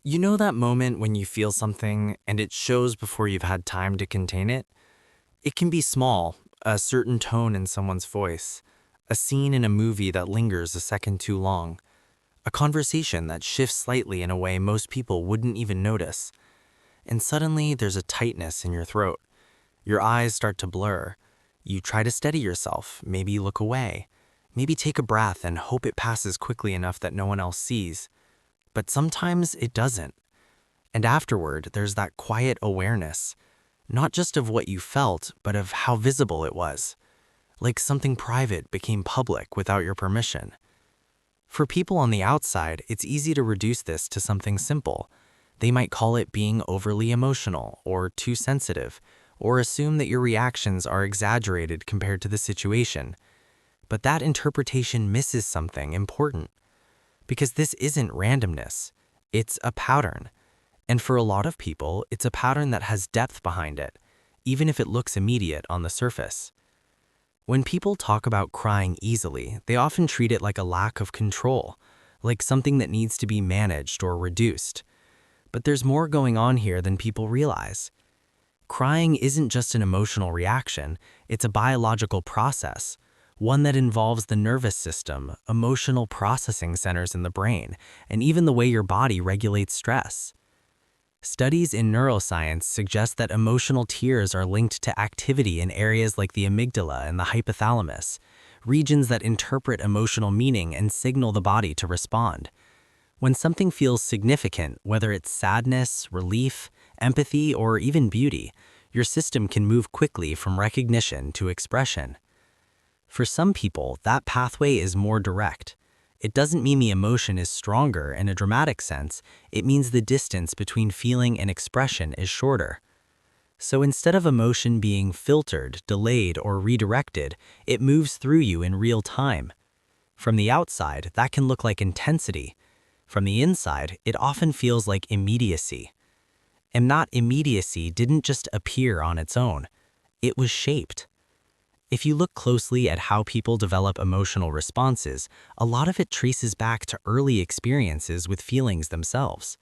You know that moment when you feel something and it shows before you've had time to contain it? It can be small, a certain tone in someone's voice, a scene in a movie that lingers a second too long, a conversation that shifts slightly in a way most people wouldn't even notice. And suddenly there's a tightness in your throat. Your eyes start to blur. You try to steady yourself, maybe look away, maybe take a breath and hope it passes quickly enough that no one else sees. But sometimes it doesn't. And afterward, there's that quiet awareness, not just of what you felt, but of how visible it was, like something private became public without your permission. For people on the outside, it's easy to reduce this to something simple. They might call it being overly emotional or too sensitive, or assume that your reactions are exaggerated compared to the situation. But that interpretation misses something important, because this isn't randomness, it's a pattern. And for a lot of people, it's a pattern that has depth behind it, even if it looks immediate on the surface. When people talk about crying easily, they often treat it like a lack of control, like something that needs to be managed or reduced. But there's more going on here than people realize. Crying isn't just an emotional reaction, it's a biological process, one that involves the nervous system, emotional processing centers in the brain, and even the way your body regulates stress. Studies in neuroscience suggest that emotional tears are linked to activity in areas like the amygdala and the hypothalamus, regions that interpret emotional meaning and signal the body to respond. When something feels significant, whether it's sadness, relief, empathy, or even beauty, your system can move quickly from recognition to expression. For some people, that pathway is more direct. It doesn't mean the emotion is stronger in a dramatic sense, it means the distance between feeling and expression is shorter. So instead of emotion being filtered, delayed, or redirected, it moves through you in real time. From the outside, that can look like intensity. From the inside, it often feels like immediacy. And that immediacy didn't just appear on its own. It was shaped. If you look closely at how people develop emotional responses, a lot of it traces back to early experiences with feelings themselves.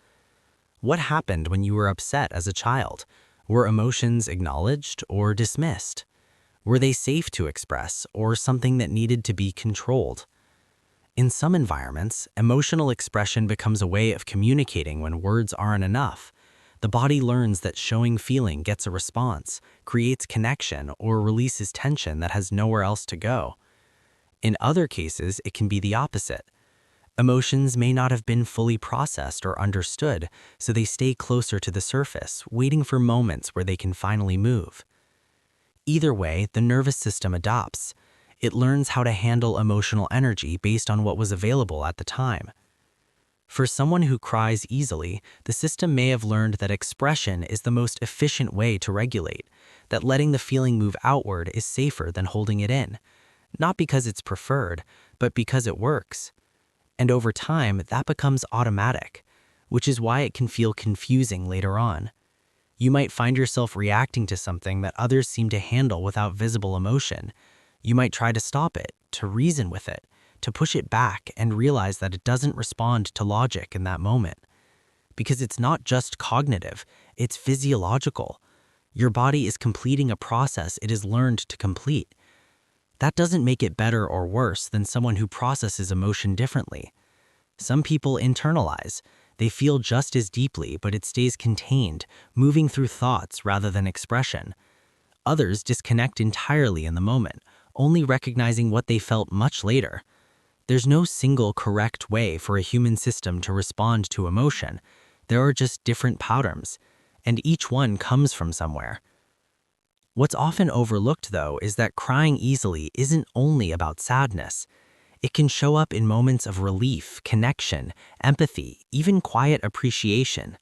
What happened when you were upset as a child? Were emotions acknowledged or dismissed? Were they safe to express or something that needed to be controlled? In some environments, emotional expression becomes a way of communicating when words aren't enough. The body learns that showing feeling gets a response, creates connection, or releases tension that has nowhere else to go. In other cases, it can be the opposite. Emotions may not have been fully processed or understood, so they stay closer to the surface, waiting for moments where they can finally move. Either way, the nervous system adapts. It learns how to handle emotional energy based on what was available at the time. For someone who cries easily, the system may have learned that expression is the most efficient way to regulate, that letting the feeling move outward is safer than holding it in, not because it's preferred, but because it works. And over time, that becomes automatic, which is why it can feel confusing later on. You might find yourself reacting to something that others seem to handle without visible emotion. You might try to stop it, to reason with it, to push it back and realize that it doesn't respond to logic in that moment. Because it's not just cognitive, it's physiological. Your body is completing a process it has learned to complete. That doesn't make it better or worse than someone who processes emotion differently. Some people internalize. They feel just as deeply, but it stays contained, moving through thoughts rather than expression. Others disconnect entirely in the moment, only recognizing what they felt much later. There's no single correct way for a human system to respond to emotion. There are just different patterns, and each one comes from somewhere. What's often overlooked, though, is that crying easily isn't only about sadness. It can show up in moments of relief, connection, empathy, even quiet appreciation.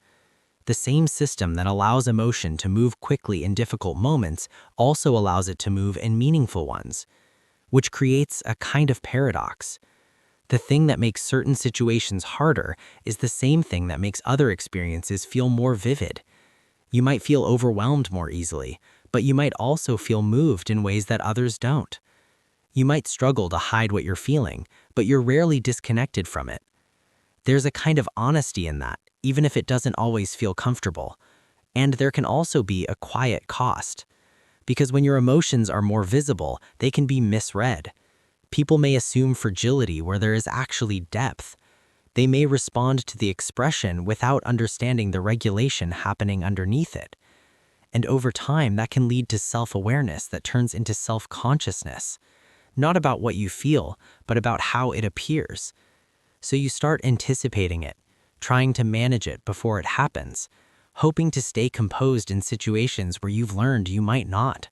The same system that allows emotion to move quickly in difficult moments also allows it to move in meaningful ones, which creates a kind of paradox. The thing that makes certain situations harder is the same thing that makes other experiences feel more vivid. You might feel overwhelmed more easily, but you might also feel moved in ways that others don't. You might struggle to hide what you're feeling, but you're rarely disconnected from it. There's a kind of honesty in that, even if it doesn't always feel comfortable. And there can also be a quiet cost, because when your emotions are more visible, they can be misread. People may assume fragility where there is actually depth. They may respond to the expression without understanding the regulation happening underneath it. And over time, that can lead to self-awareness that turns into self-consciousness, not about what you feel, but about how it appears. So you start anticipating it, trying to manage it before it happens, hoping to stay composed in situations where you've learned you might not.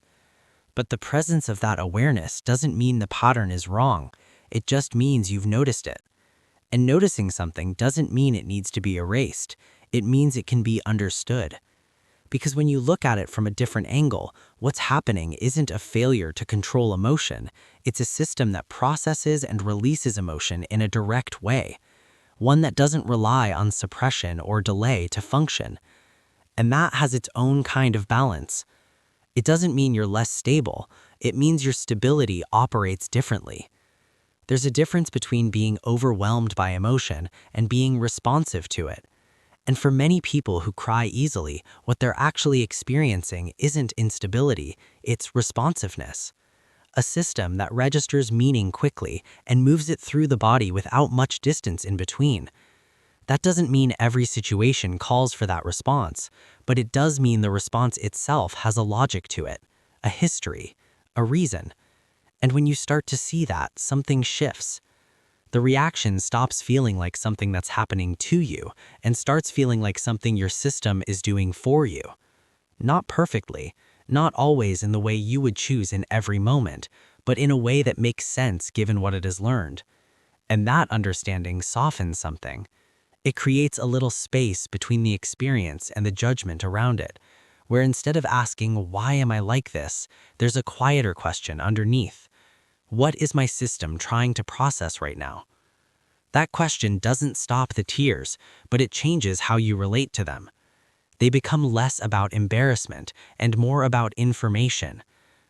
But the presence of that awareness doesn't mean the pattern is wrong. It just means you've noticed it. And noticing something doesn't mean it needs to be erased. It means it can be understood. Because when you look at it from a different angle, what's happening isn't a failure to control emotion. It's a system that processes and releases emotion in a direct way, one that doesn't rely on suppression or delay to function. And that has its own kind of balance. It doesn't mean you're less stable. It means your stability operates differently. There's a difference between being overwhelmed by emotion and being responsive to it. And for many people who cry easily, what they're actually experiencing isn't instability, it's responsiveness. A system that registers meaning quickly and moves it through the body without much distance in between. That doesn't mean every situation calls for that response, but it does mean the response itself has a logic to it, a history, a reason. And when you start to see that, something shifts. The reaction stops feeling like something that's happening to you and starts feeling like something your system is doing for you. Not perfectly, not always in the way you would choose in every moment, but in a way that makes sense given what it has learned. And that understanding softens something. It creates a little space between the experience and the judgment around it, where instead of asking, "Why am I like this?" there's a quieter question underneath. What is my system trying to process right now? That question doesn't stop the tears, but it changes how you relate to them. They become less about embarrassment and more about information,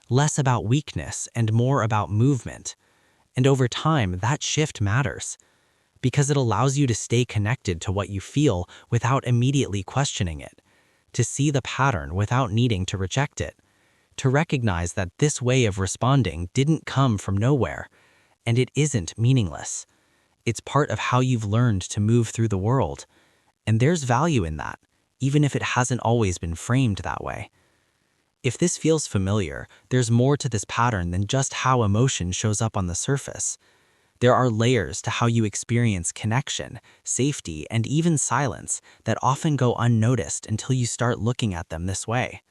less about weakness and more about movement. And over time, that shift matters, because it allows you to stay connected to what you feel without immediately questioning it, to see the pattern without needing to reject it, to recognize that this way of responding didn't come from nowhere, and it isn't meaningless. It's part of how you've learned to move through the world, and there's value in that, even if it hasn't always been framed that way. If this feels familiar, there's more to this pattern than just how emotion shows up on the surface. There are layers to how you experience connection, safety, and even silence that often go unnoticed until you start looking at them this way.